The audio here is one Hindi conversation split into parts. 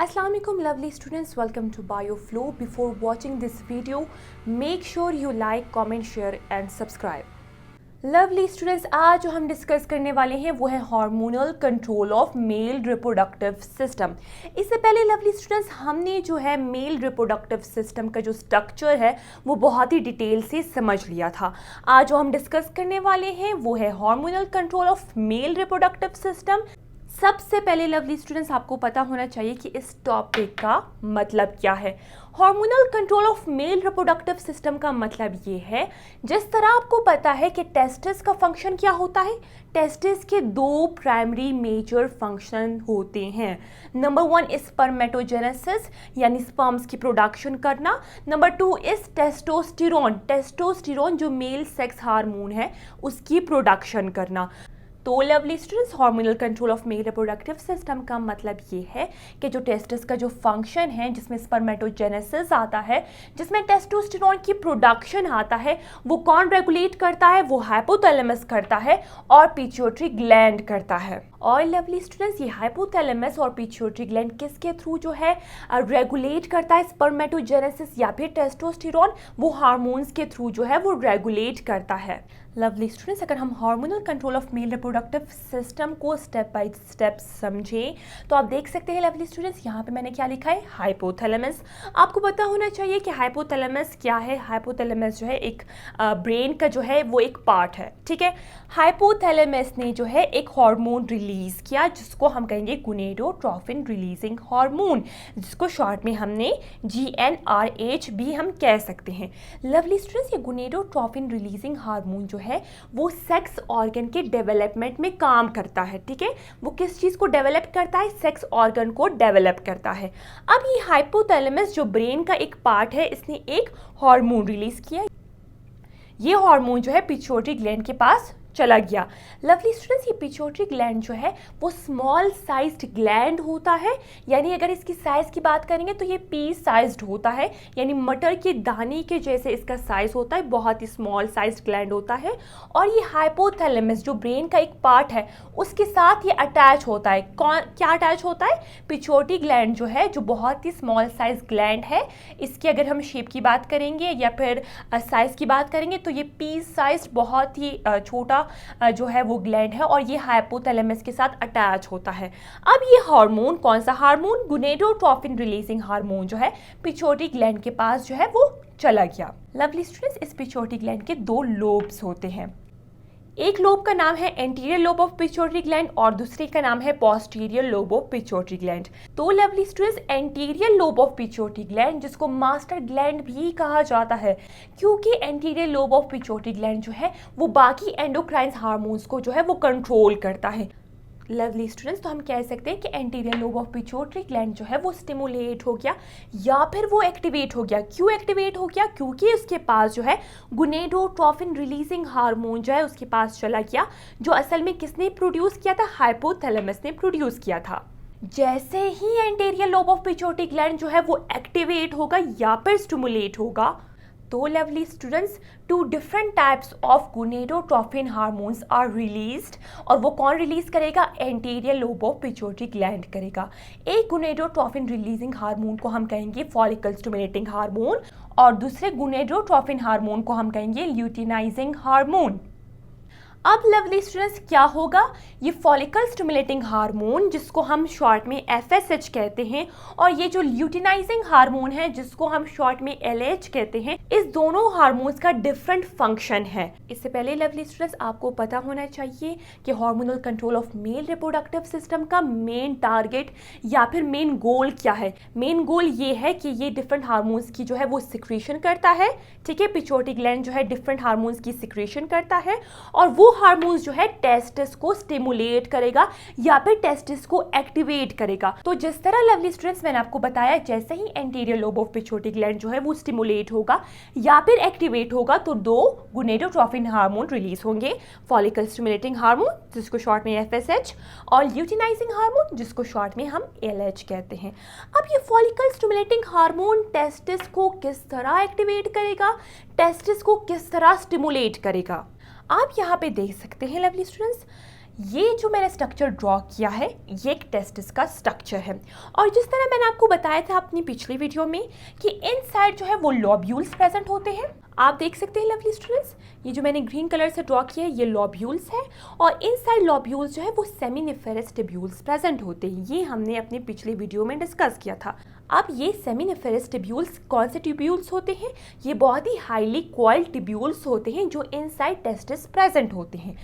Assalamualaikum lovely students, welcome to BioFlow. Before watching this video, make sure you like, comment, share and subscribe. Lovely students, आज जो हम डिस्कस करने वाले हैं वो है hormonal control of male reproductive system. इससे पहले लवली स्टूडेंट्स हमने जो है मेल रिप्रोडक्टिव सिस्टम का जो स्ट्रक्चर है वो बहुत ही डिटेल से समझ लिया था। आज जो हम डिस्कस करने वाले हैं वो है hormonal control of male reproductive system. सबसे पहले लवली स्टूडेंट्स आपको पता होना चाहिए कि इस टॉपिक का मतलब क्या है। Hormonal control of male reproductive system का मतलब ये है, जिस तरह आपको पता है कि टेस्टिस का फंक्शन क्या होता है। टेस्टिस के दो प्राइमरी मेजर फंक्शन होते हैं। नंबर 1 इज स्पर्मेटोजेनेसिस यानी स्पर्म्स की प्रोडक्शन करना। नंबर 2 इज टेस्टोस्टेरोन, टेस्टोस्टेरोन जो मेल सेक्स हार्मोन है उसकी प्रोडक्शन करना। तो lovely students, hormonal control of male reproductive system का मतलब ये है कि जो टेस्टिस का जो फंक्शन है जिसमें स्पर्मेटोजेनेसिस आता है, जिसमें टेस्टोस्टेरोन की प्रोडक्शन आता है, वो कौन रेगुलेट करता है? वो हाइपोथैलेमस करता है और पिट्यूटरी ग्लैंड करता है। और लवली स्टूडेंट्स, ये हाइपोथैलेमस और पिट्यूटरी ग्लैंड किसके थ्रू जो है रेगुलेट करता है स्पर्मेटोजेनेसिस या फिर टेस्टोस्टेरोन? वो हार्मोन्स के थ्रू जो है वो रेगुलेट करता है। लवली स्टूडेंट्स, अगर हम hormonal control of male reproductive system को स्टेप बाय स्टेप समझें तो आप देख सकते हैं लवली स्टूडेंट्स, यहाँ पे मैंने क्या लिखा है? हाइपोथैलेमस। आपको पता होना चाहिए कि हाइपोथैलेमस क्या है। हाइपोथैलेमस जो है एक ब्रेन का जो है वो एक पार्ट है, ठीक है। हाइपोथैलेमस ने जो है एक हार्मोन रिलीज किया जिसको हम कहेंगे गोनेडोट्रोफिन रिलीजिंग हार्मोन, जिसको शॉर्ट में हमने GnRH भी हम कह सकते हैं। लवली स्टूडेंट्स, ये गोनेडोट्रोफिन रिलीजिंग हार्मोन जो है वो सेक्स ऑर्गन के डेवलपमेंट में काम करता है, ठीक है। वो किस चीज़ को डेवलप करता है? सेक्स ऑर्गन को डेवलप करता है। अब ये हाइपोथैलेमस जो ब्रेन का एक पार्ट है, इसने एक हार्मोन रिलीज किया। ये हार्मोन जो है पिट्यूटरी ग्लैंड के पास चला गया। लवली स्टूडेंट्स, ये पिट्यूटरी ग्लैंड जो है वो स्मॉल साइज्ड ग्लैंड होता है, यानी अगर इसकी साइज की बात करेंगे तो ये पी साइज्ड होता है, यानी मटर के दाने के जैसे इसका साइज होता है, बहुत ही स्मॉल साइज्ड ग्लैंड होता है। और ये हाइपोथैलेमस जो ब्रेन का एक पार्ट है उसके साथ ये अटैच होता है। क्या अटैच होता है? पिट्यूटरी ग्लैंड जो है, जो बहुत ही स्मॉल साइज ग्लैंड है। इसकी अगर हम शेप की बात करेंगे या फिर साइज की बात करेंगे तो ये पी साइज्ड बहुत ही छोटा जो है वो ग्लैंड है और ये हाइपोथैलेमस के साथ अटैच होता है। अब ये हार्मोन, कौन सा हार्मोन? गोनेडोट्रोफिन रिलीजिंग हार्मोन जो है पिट्यूटरी ग्लैंड के पास जो है वो चला गया। लवली स्टूडेंट्स, इस पिट्यूटरी ग्लैंड के दो लोब्स होते हैं। एक लोब का नाम है anterior lobe of pituitary gland और दूसरे का नाम है posterior lobe of pituitary gland. तो lovely students, anterior lobe of pituitary gland, जिसको मास्टर ग्लैंड भी कहा जाता है, क्योंकि anterior lobe of pituitary gland जो है वो बाकी एंडोक्राइन हार्मोन्स को जो है वो कंट्रोल करता है। लवली स्टूडेंट्स, तो हम कह सकते हैं कि anterior lobe of pituitary gland जो है वो स्टिमुलेट हो गया या फिर वो एक्टिवेट हो गया। क्यों एक्टिवेट हो गया? क्योंकि उसके पास जो है गोनेडोट्रोफिन रिलीजिंग हार्मोन जो है उसके पास चला गया, जो असल में किसने प्रोड्यूस किया था? हाइपोथैलेमस ने प्रोड्यूस किया था। जैसे ही anterior lobe of pituitary gland जो है वो एक्टिवेट होगा या फिर स्टिमुलेट होगा, तो lovely students, 2 different types of gonadotropin hormones are released. और वो कौन रिलीज करेगा? Anterior lobe of pituitary gland करेगा। एक गोनेडोट्रोफिन रिलीजिंग हार्मोन को हम कहेंगे फॉलिकल स्टिमुलेटिंग हार्मोन और दूसरे गोनेडोट्रोफिन हार्मोन को हम कहेंगे ल्यूटिनाइजिंग हार्मोन। अब लवली स्टूडेंट्स, क्या होगा? ये फॉलिकल स्टिमुलेटिंग हार्मोन, जिसको हम शॉर्ट में FSH कहते हैं, और ये जो ल्यूटिनाइजिंग हार्मोन है जिसको हम शॉर्ट में LH कहते हैं, इस दोनों हार्मोन्स का डिफरेंट फंक्शन है। इससे पहले लवली स्टूडेंट्स आपको पता होना चाहिए कि hormonal control of male reproductive system का मेन टारगेट या फिर मेन गोल क्या है? मेन गोल ये है कि ये डिफरेंट हार्मोन्स की जो है वो सिक्रेशन करता है, ठीक है। पिट्यूटरी ग्लैंड जो है डिफरेंट हार्मोन्स की सिक्रेशन करता है और वो हार्मोन्स जो है टेस्टिस को स्टिमुलेट करेगा या फिर टेस्टिस को एक्टिवेट करेगा। तो जिस तरह लवली स्टूडेंट्स मैंने आपको बताया, जैसे ही anterior lobe of pituitary gland जो है वो स्टिमुलेट होगा या फिर एक्टिवेट होगा तो 2 गोनेडोट्रोफिन हार्मोन रिलीज होंगे, फॉलिकल स्टिमुलेटिंग हार्मोन जिसको शॉर्ट में FSH और ल्यूटिनाइजिंग हार्मोन जिसको शॉर्ट में हम LH कहते हैं। अब ये फॉलिकल स्टिमुलेटिंग हार्मोन टेस्टिस को किस तरह एक्टिवेट करेगा, टेस्टिस को किस तरह स्टिमुलेट करेगा? आप यहाँ पे देख सकते हैं लवली स्टूडेंट्स, ये जो मैंने स्ट्रक्चर ड्रॉ किया है ये एक टेस्टिस का स्ट्रक्चर है और जिस तरह मैंने आपको बताया था अपनी पिछली वीडियो में कि इनसाइड जो है वो लॉब्यूल्स प्रेजेंट होते हैं। आप देख सकते हैं लवली स्टूडेंट्स, ये जो मैंने ग्रीन कलर से ड्रॉ किया है ये लॉब्यूल्स है और इनसाइड लॉब्यूल्स जो है वो सेमिनिफेरस टिब्यूल्स प्रेजेंट होते हैं। ये हमने अपनी पिछली वीडियो में डिस्कस किया था। अब ये सेमिनिफेरस टिब्यूल्स कौन से टिब्यूल्स होते हैं? ये बहुत ही हाईली कॉइल्ड टिब्यूल्स होते हैं जो इनसाइड टेस्टिस प्रेजेंट होते हैं।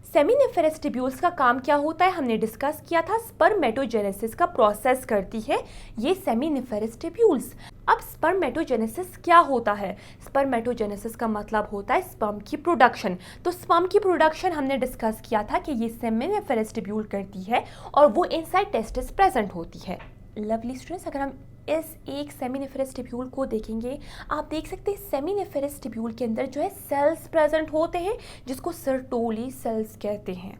सेमिनिफेरस टिब्यूल्स का काम क्या होता है हमने डिस्कस किया था, स्पर्मेटोजेनेसिस का प्रोसेस करती है ये सेमिनिफेरस टिब्यूल्स। अब स्पर्मेटोजेनेसिस क्या होता है? स्पर्मेटोजेनेसिस का मतलब होता है स्पर्म की प्रोडक्शन। तो स्पर्म की प्रोडक्शन हमने डिस्कस किया था कि ये सेमिनिफेरस टिब्यूल करती है और वो इनसाइड टेस्टिस प्रेजेंट होती है। लवली स्टूडेंट्स, अगर हम इस एक सेमिनिफेरस टिब्यूल को देखेंगे, आप देख सकते हैं सेमिनिफेरस टिब्यूल के अंदर जो है सेल्स प्रेजेंट होते हैं जिसको सर्टोली सेल्स कहते हैं।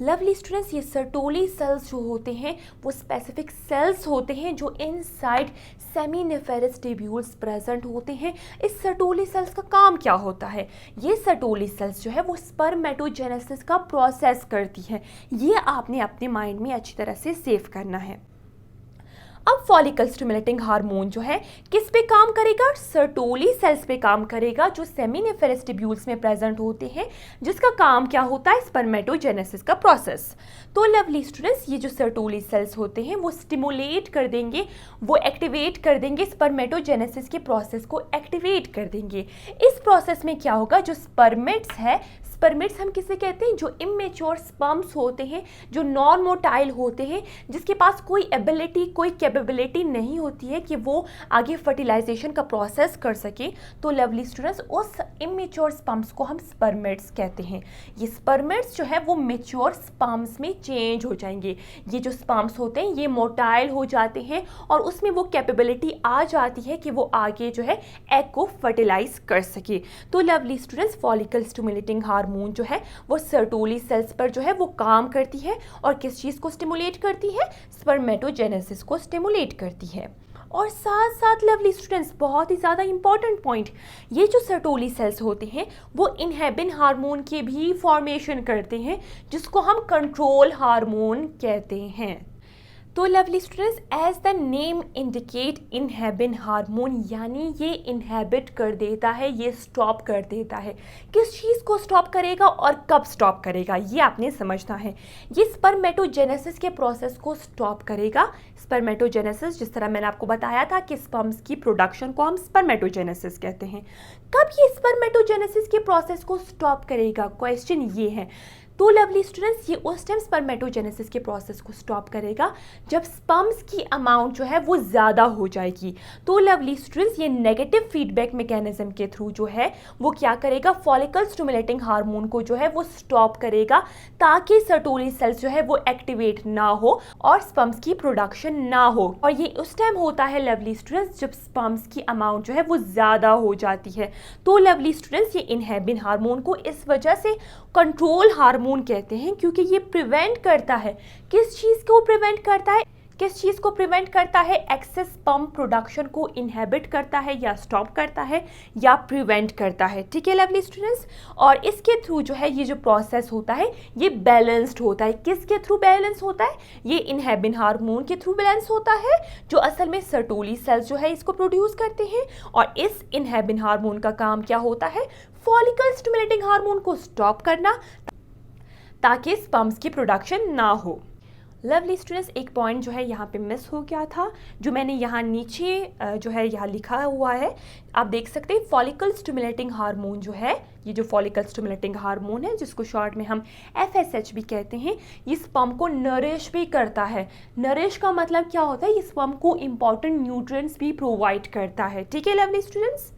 लवली स्टूडेंट्स, ये सर्टोली सेल्स जो होते हैं वो स्पेसिफिक सेल्स होते हैं जो इनसाइड सेमिनिफेरस टिब्यूल्स प्रेजेंट होते हैं। इस सर्टोली सेल्स का काम क्या होता है? ये सर्टोली सेल्स जो है वो स्पर्मेटोजेनेसिस का प्रोसेस करती है। ये आपने अपने माइंड में अच्छी तरह से सेव करना है। अब फॉलिकल स्टिमुलेटिंग हार्मोन जो है किस पे काम करेगा? सर्टोली सेल्स पे काम करेगा जो सेमिनिफेरस टिब्यूल्स में प्रेजेंट होते हैं, जिसका काम क्या होता है? स्पर्मेटोजेनेसिस का प्रोसेस। तो लवली स्टूडेंट्स, ये जो सर्टोली सेल्स होते हैं वो स्टिमुलेट कर देंगे, वो एक्टिवेट कर देंगे, स्पर्मेटोजेनेसिस के प्रोसेस को एक्टिवेट कर देंगे। इस प्रोसेस में क्या होगा? जो स्पर्मेट्स है, स्पर्मेट्स हम किसे कहते हैं? जो इमेच्योर स्पर्म्स होते हैं, जो नॉन मोटाइल होते हैं, जिसके पास कोई एबिलिटी, कोई कैपेबिलिटी नहीं होती है कि वो आगे फर्टिलाइजेशन का प्रोसेस कर सके। तो लवली स्टूडेंट्स, उस इमेच्योर स्पर्म्स को हम स्पर्मेट्स कहते हैं। ये स्पर्मेट्स जो है वो मेच्योर स्पर्म्स में चेंज हो जाएंगे। ये जो स्पर्म्स होते हैं ये मोटाइल हो जाते हैं और उसमें वो कैपेबिलिटी आ जाती है कि वो आगे जो है एग को फर्टिलाइज कर सके। तो lovely students, follicle stimulating hormone जो है वो सर्टोली सेल्स पर जो है वो काम करती है और किस चीज़ को स्टिमुलेट करती है? स्पर्मेटोजेनेसिस को स्टिमुलेट करती है। और साथ साथ लवली स्टूडेंट्स, बहुत ही ज़्यादा इंपॉर्टेंट पॉइंट, ये जो सर्टोली सेल्स होते हैं वो इनहेबिन हार्मोन के भी फॉर्मेशन करते हैं जिसको हम कंट्रोल हार्मोन कहते हैं। तो lovely students, as the name indicate, inhibin hormone यानी ये इनहेबिट कर देता है, ये स्टॉप कर देता है। किस चीज़ को स्टॉप करेगा और कब स्टॉप करेगा ये आपने समझना है। ये स्पर्मेटोजेनेसिस के प्रोसेस को स्टॉप करेगा। स्पर्मेटोजेनेसिस, जिस तरह मैंने आपको बताया था कि स्पर्म्स की प्रोडक्शन को हम स्पर्मेटोजेनेसिस कहते हैं। कब ये स्पर्मेटोजेनेसिस के प्रोसेस को स्टॉप करेगा? क्वेश्चन ये है। तो लवली स्टूडेंट्स, ये उस टाइम स्पर्मेटोजेनेसिस के प्रोसेस को स्टॉप करेगा जब स्पर्म्स की अमाउंट जो है वो ज़्यादा हो जाएगी। तो लवली स्टूडेंट्स, ये नेगेटिव फीडबैक मैकेनिज्म के थ्रू जो है वो क्या करेगा? फॉलिकल स्टिमुलेटिंग हार्मोन को जो है वो स्टॉप करेगा ताकि सर्टोली सेल्स जो है वो एक्टिवेट ना हो और स्पर्म्स की प्रोडक्शन ना हो। और ये उस टाइम होता है लवली स्टूडेंट्स जब स्पर्म्स की अमाउंट जो है वो ज़्यादा हो जाती है। तो लवली स्टूडेंट्स, ये इनहेबिन हार्मोन को इस वजह से कंट्रोल हार्मोन कहते हैं क्योंकि ये प्रिवेंट करता है। किस चीज़ को प्रिवेंट करता है? किस चीज़ को प्रिवेंट करता है? एक्सेस स्पर्म प्रोडक्शन को इनहेबिट करता है या स्टॉप करता है या प्रिवेंट करता है। ठीक है लवली स्टूडेंट्स, और इसके थ्रू जो है ये जो प्रोसेस होता है ये बैलेंस्ड होता है। किसके थ्रू बैलेंस होता है? ये इनहेबिन हार्मोन के थ्रू बैलेंस होता है जो असल में सर्टोली सेल्स जो है इसको प्रोड्यूस करते हैं। और इस इनहेबिन हार्मोन का काम क्या होता है? फॉलिकल स्टिमुलेटिंग हार्मोन को स्टॉप करना ताकि स्पर्म्स की प्रोडक्शन ना हो। लवली स्टूडेंट्स, एक पॉइंट जो है यहाँ पे मिस हो गया था जो मैंने यहाँ नीचे जो है यहाँ लिखा हुआ है, आप देख सकते हैं। फॉलिकल स्टिमुलेटिंग हार्मोन जो है, ये जो फॉलिकल स्टिमुलेटिंग हार्मोन है जिसको शॉर्ट में हम FSH भी कहते हैं, ये स्पर्म को नरिश भी करता है। नरिश का मतलब क्या होता है? ये स्पर्म को इंपॉर्टेंट न्यूट्रिएंट्स भी प्रोवाइड करता है। ठीक है लवली स्टूडेंट्स,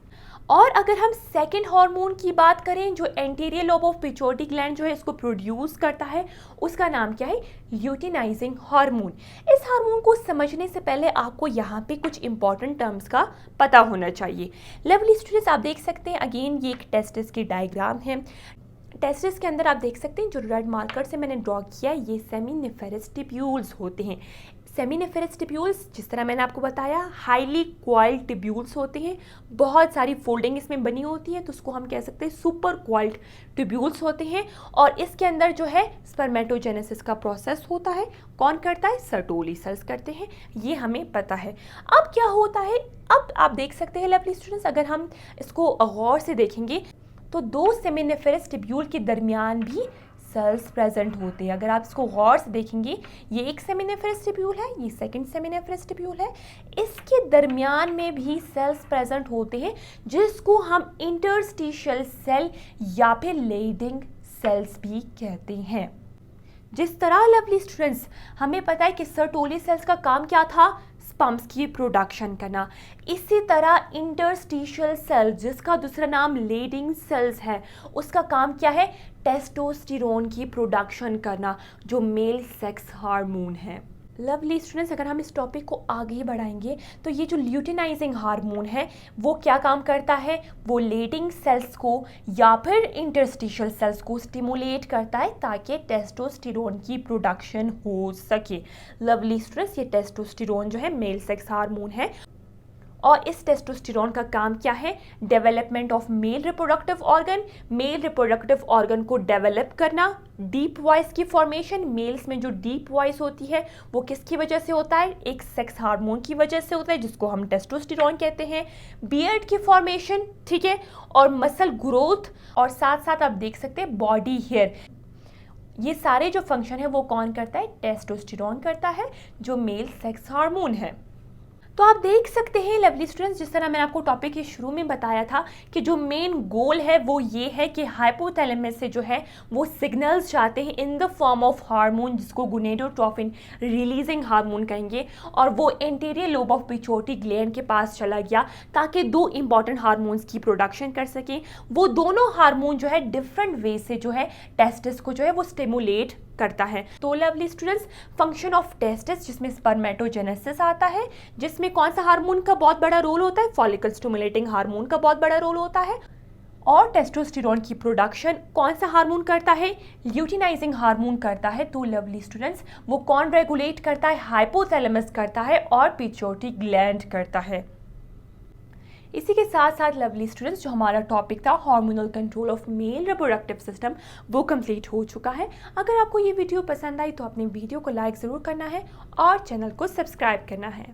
और अगर हम सेकेंड हार्मोन की बात करें जो anterior lobe of pituitary gland जो है इसको प्रोड्यूस करता है, उसका नाम क्या है? Luteinizing hormone. इस हार्मोन को समझने से पहले आपको यहाँ पे कुछ इंपॉर्टेंट टर्म्स का पता होना चाहिए। लवली स्टूडेंट्स, आप देख सकते हैं अगेन ये एक टेस्टिस की डायग्राम है। टेस्टिस के अंदर आप देख सकते हैं जो रेड मार्कर से मैंने ड्रॉ किया ये सेमिनिफेरस टिब्यूल्स होते हैं। सेमिनिफेरस टिब्यूल्स, जिस तरह मैंने आपको बताया, हाईली कॉइल्ड टिब्यूल्स होते हैं, बहुत सारी फोल्डिंग इसमें बनी होती है, तो उसको हम कह सकते हैं सुपर कॉइल्ड टिब्यूल्स होते हैं। और इसके अंदर जो है स्पर्मेटोजेनेसिस का प्रोसेस होता है। कौन करता है? सर्टोली सेल्स करते हैं, ये हमें पता है। अब क्या होता है, अब आप देख सकते हैं लवली स्टूडेंट्स, अगर हम इसको गौर से देखेंगे तो दो सेमिनिफेरस टिब्यूल के दरमियान भी सेल्स प्रेजेंट होते हैं। अगर आप इसको गौर से देखेंगे, ये एक सेमिनिफेरस टिब्यूल है, ये सेकंड सेमिनिफेरस टिब्यूल है, इसके दरमियान में भी सेल्स प्रेजेंट होते हैं, जिसको हम इंटरस्टिशियल सेल या फिर लेडिंग सेल्स भी कहते हैं। जिस तरह लवली स्टूडेंट्स हमें पता है कि सर्टोली सेल्स का काम क्या था? स्पर्म्स की प्रोडक्शन करना। इसी तरह इंटरस्टिशियल सेल, जिसका दूसरा नाम लेडिंग सेल्स है, उसका काम क्या है? टेस्टोस्टेरोन की प्रोडक्शन करना, जो मेल सेक्स हार्मोन है। लवली स्टूडेंट्स, अगर हम इस टॉपिक को आगे बढ़ाएंगे तो ये जो ल्यूटिनाइजिंग हार्मोन है वो क्या काम करता है? वो लेडिंग सेल्स को या फिर इंटरस्टिशियल सेल्स को स्टिमुलेट करता है ताकि टेस्टोस्टेरोन की प्रोडक्शन हो सके। लवली स्टूडेंट्स, ये टेस्टोस्टेरोन जो है मेल सेक्स हार्मोन है, और इस टेस्टोस्टेरोन का काम क्या है? Development of male reproductive organ, male reproductive organ को डेवलप करना, डीप वॉइस की फॉर्मेशन। मेल्स में जो डीप वॉइस होती है वो किसकी वजह से होता है? एक सेक्स हार्मोन की वजह से होता है, जिसको हम टेस्टोस्टेरोन कहते हैं। बियर्ड की फॉर्मेशन, ठीक है, और मसल ग्रोथ, और साथ साथ आप देख सकते हैं बॉडी हेयर। ये सारे जो फंक्शन है वो कौन करता है? टेस्टोस्टेरोन करता है, जो मेल सेक्स हार्मोन है। तो आप देख सकते हैं लवली स्टूडेंट्स, जिस तरह मैंने आपको टॉपिक के शुरू में बताया था कि जो मेन गोल है वो ये है कि हाइपोथैलेमस से जो है वो सिग्नल्स जाते हैं in the form of hormone, जिसको गोनेडोट्रोफिन रिलीजिंग हार्मोन कहेंगे, और वो anterior lobe of pituitary gland के पास चला गया ताकि दो इंपॉर्टेंट हार्मोन्स की प्रोडक्शन कर सकें। वो दोनों हार्मोन जो है डिफरेंट वे से जो है टेस्टिस को जो है वो स्टिमुलेट करता है। तो lovely students, function of testis, जिसमें स्पर्मेटोजेनेसिस आता है, जिसमें कौन सा हार्मोन का बहुत बड़ा रोल होता है? फॉलिकल स्टिमुलेटिंग हार्मोन का बहुत बड़ा रोल होता है। और टेस्टोस्टेरोन की प्रोडक्शन कौन सा हार्मोन करता है? ल्यूटिनाइजिंग हार्मोन करता है। तो लवली स्टूडेंट्स, वो कौन रेगुलेट करता है? हाइपोथैलेमस करता है और पिट्यूटरी ग्लैंड करता है। इसी के साथ साथ लवली स्टूडेंट्स, जो हमारा टॉपिक था hormonal control of male reproductive system, वो कंप्लीट हो चुका है। अगर आपको ये वीडियो पसंद आई तो अपने वीडियो को लाइक ज़रूर करना है और चैनल को सब्सक्राइब करना है।